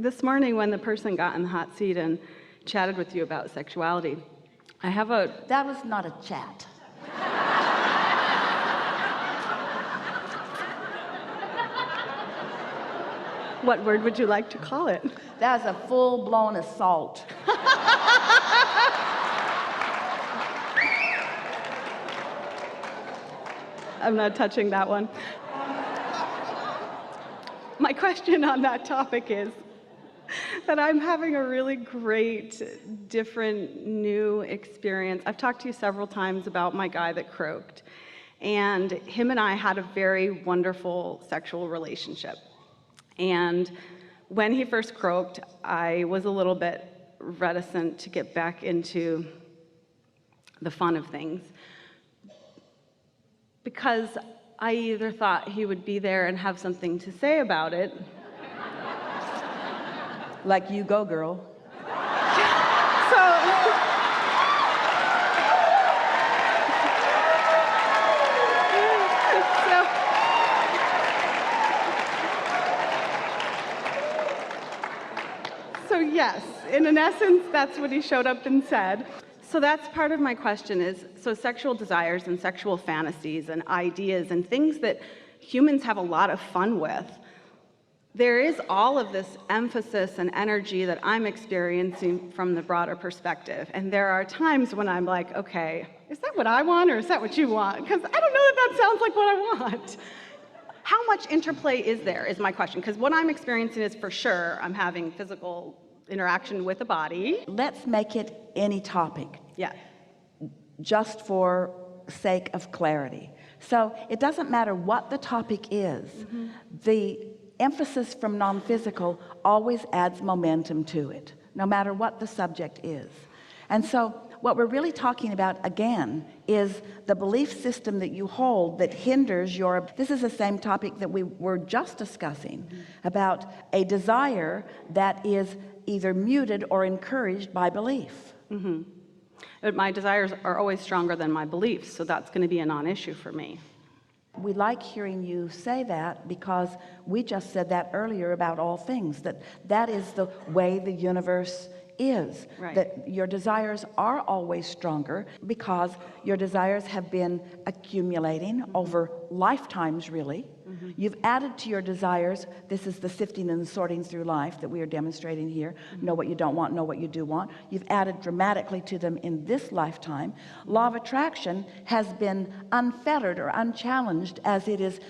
This morning when the person got in the hot seat and chatted with you about sexuality, I have a... That was not a chat. What word would you like to call it? That was a full-blown assault. I'm not touching that one. My question on that topic is that I'm having a really great, different, new experience. I've talked to you several times about my guy that croaked, and him and I had a very wonderful sexual relationship. And when he first croaked, I was a little bit reticent to get back into the fun of things, because I either thought he would be there and have something to say about it. Like you go, girl. So yes, in essence, that's what he showed up and said. So that's part of my question is, so sexual desires and sexual fantasies and ideas and things that humans have a lot of fun with, there is all of this emphasis and energy that I'm experiencing from the broader perspective. And there are times when I'm like, okay, is that what I want or is that what you want? Because I don't know that sounds like what I want. How much interplay is there, is my question. Because what I'm experiencing is for sure I'm having physical interaction with the body. Let's make it any topic. Yeah. Just for sake of clarity. So it doesn't matter what the topic is. Mm-hmm. The emphasis from non-physical always adds momentum to it, no matter what the subject is. And so what we're really talking about again is the belief system that you hold that hinders your, this is the same topic that we were just discussing, about a desire that is either muted or encouraged by belief. Mm-hmm. But my desires are always stronger than my beliefs, so that's going to be a non-issue for me. We like hearing you say that because we just said that earlier about all things, that is the way the universe is. Right. That your desires are always stronger because your desires have been accumulating over lifetimes, really. Mm-hmm. You've added to your desires. This is the sifting and sorting through life that we are demonstrating here. Mm-hmm. Know what you don't want, know what you do want. You've added dramatically to them in this lifetime. Law of attraction has been unfettered or unchallenged as it is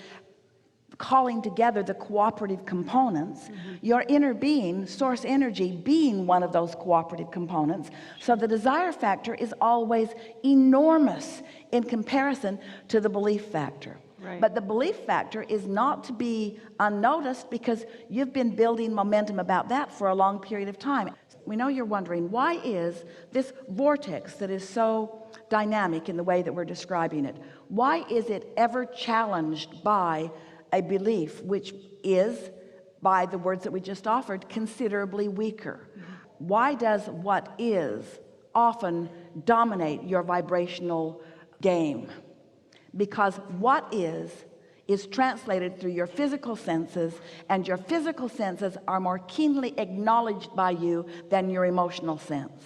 calling together the cooperative components. Mm-hmm. Your inner being, source energy, being one of those cooperative components. So the desire factor is always enormous in comparison to the belief factor. Right. But the belief factor is not to be unnoticed because you've been building momentum about that for a long period of time. We know you're wondering, why is this vortex that is so dynamic in the way that we're describing it, why is it ever challenged by a belief which is, by the words that we just offered, considerably weaker? Why does what is often dominate your vibrational game? Because what is translated through your physical senses, and your physical senses are more keenly acknowledged by you than your emotional sense.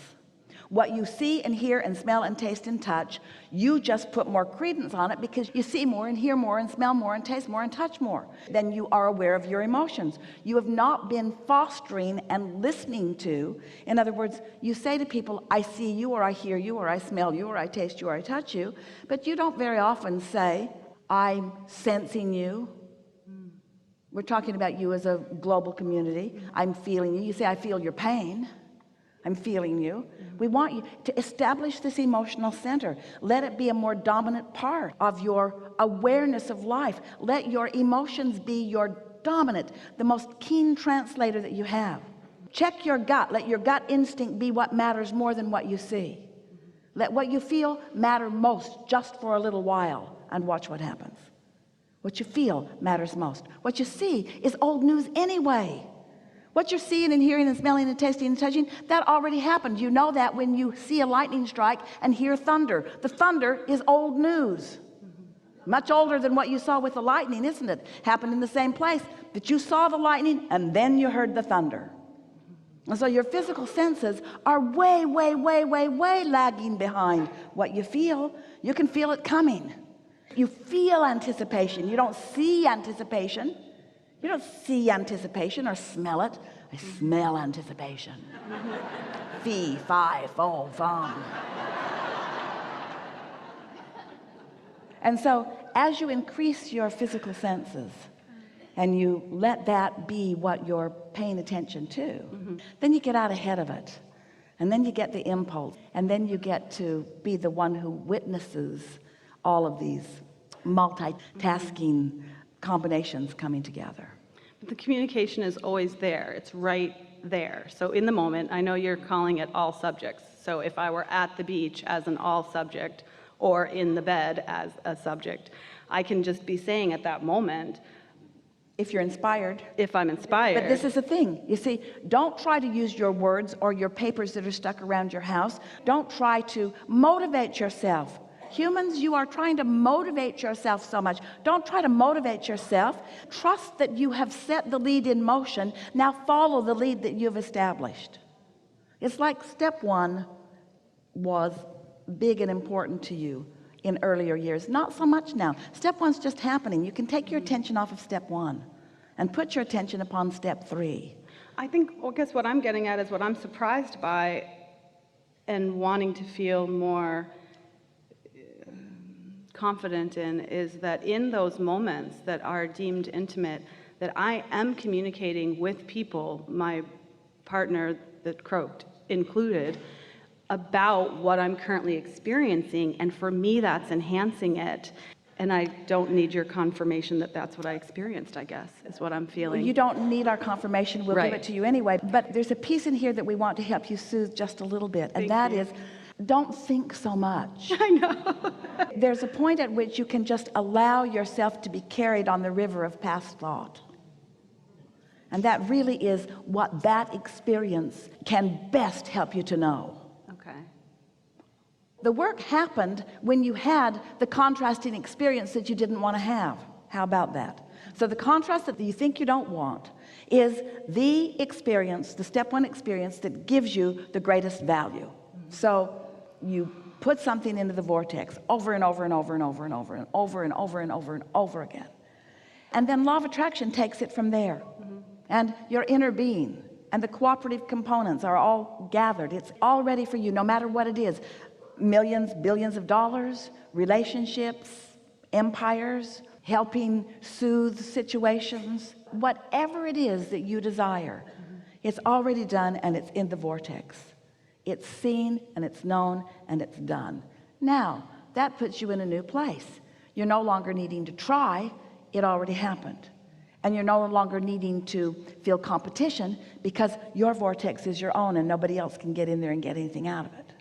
What you see and hear and smell and taste and touch, you just put more credence on it because you see more and hear more and smell more and taste more and touch more than you are aware of your emotions. You have not been fostering and listening to. In other words, you say to people, I see you, or I hear you, or I smell you, or I taste you, or I touch you, but you don't very often say, I'm sensing you. We're talking about you as a global community. I'm feeling you. You say, I feel your pain. I'm feeling you. We want you to establish this emotional center. Let it be a more dominant part of your awareness of life. Let your emotions be your dominant, the most keen translator that you have. Check your gut. Let your gut instinct be what matters more than what you see. Let what you feel matter most just for a little while, and watch what happens. What you feel matters most. What you see is old news anyway. What you're seeing and hearing and smelling and tasting and touching, that already happened. You know that when you see a lightning strike and hear thunder. The thunder is old news. Much older than what you saw with the lightning, isn't it? Happened in the same place. But you saw the lightning and then you heard the thunder. And so your physical senses are way, way, way, way, way lagging behind what you feel. You can feel it coming. You feel anticipation. You don't see anticipation. You don't see anticipation or smell it. I smell anticipation. Fee, fi, fo, fum. And so as you increase your physical senses and you let that be what you're paying attention to, then you get out ahead of it. And then you get the impulse. And then you get to be the one who witnesses all of these multitasking combinations coming together. But the communication is always there. It's right there. So in the moment, I know you're calling it all subjects. So if I were at the beach as an all subject or in the bed as a subject, I can just be saying at that moment, if you're inspired. if I'm inspired. But this is the thing, you see, don't try to use your words or your papers that are stuck around your house. Don't try to motivate yourself. Humans, you are trying to motivate yourself so much. Don't try to motivate yourself. Trust that you have set the lead in motion. Now follow the lead that you've established. It's like step one was big and important to you in earlier years. Not so much now. Step one's just happening. You can take your attention off of step one and put your attention upon step three. I think, well, I guess what I'm getting at is what I'm surprised by and wanting to feel more confident in is that in those moments that are deemed intimate, that I am communicating with people, my partner that croaked included, about what I'm currently experiencing, and for me that's enhancing it, and I don't need your confirmation that that's what I experienced, I guess, is what I'm feeling. Well, you don't need our confirmation. We'll Right. give it to you anyway. But there's a piece in here that we want to help you soothe just a little bit, and that is, don't think so much. I know. There's a point at which you can just allow yourself to be carried on the river of past thought. And that really is what that experience can best help you to know. Okay. The work happened when you had the contrasting experience that you didn't want to have. How about that? So the contrast that you think you don't want is the experience, the step one experience that gives you the greatest value. So you put something into the vortex over and over and over and over and over and over and over and over and over again. And then law of attraction takes it from there. And your inner being and the cooperative components are all gathered. It's all ready for you, no matter what it is. Millions, billions of dollars, relationships, empires, helping soothe situations. Whatever it is that you desire, it's already done and it's in the vortex. It's seen and it's known and it's done. Now, that puts you in a new place. You're no longer needing to try. It already happened. And you're no longer needing to feel competition because your vortex is your own and nobody else can get in there and get anything out of it.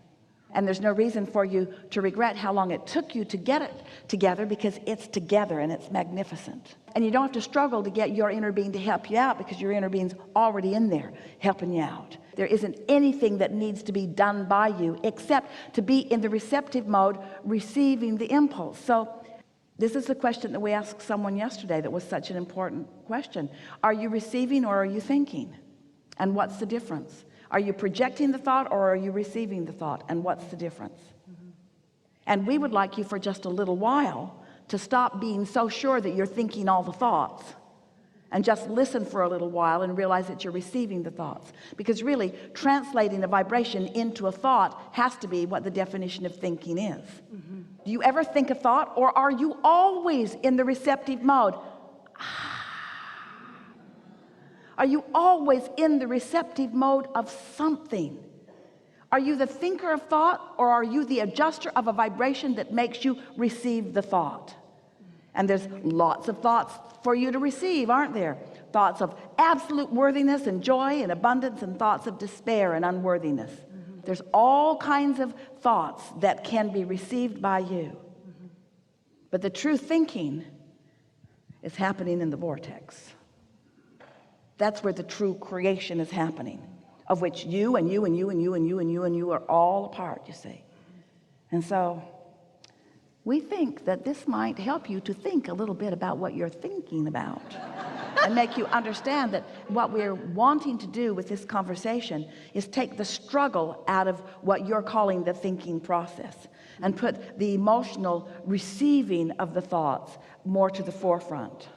And there's no reason for you to regret how long it took you to get it together, because it's together and it's magnificent. And you don't have to struggle to get your inner being to help you out, because your inner being's already in there helping you out. There isn't anything that needs to be done by you except to be in the receptive mode, receiving the impulse. So this is the question that we asked someone yesterday that was such an important question. Are you receiving or are you thinking? And what's the difference? Are you projecting the thought or are you receiving the thought? And what's the difference? And we would like you for just a little while to stop being so sure that you're thinking all the thoughts and just listen for a little while and realize that you're receiving the thoughts. Because really, translating a vibration into a thought has to be what the definition of thinking is. Do you ever think a thought, or are you always in the receptive mode? Are you always in the receptive mode of something? Are you the thinker of thought, or are you the adjuster of a vibration that makes you receive the thought? And there's lots of thoughts for you to receive, aren't there? Thoughts of absolute worthiness and joy and abundance, and thoughts of despair and unworthiness. There's all kinds of thoughts that can be received by you. But the true thinking is happening in the vortex. That's where the true creation is happening, of which you and you and you and you and you and you and you are all a part, you see. And so we think that this might help you to think a little bit about what you're thinking about. and make you understand that what we're wanting to do with this conversation is take the struggle out of what you're calling the thinking process and put the emotional receiving of the thoughts more to the forefront.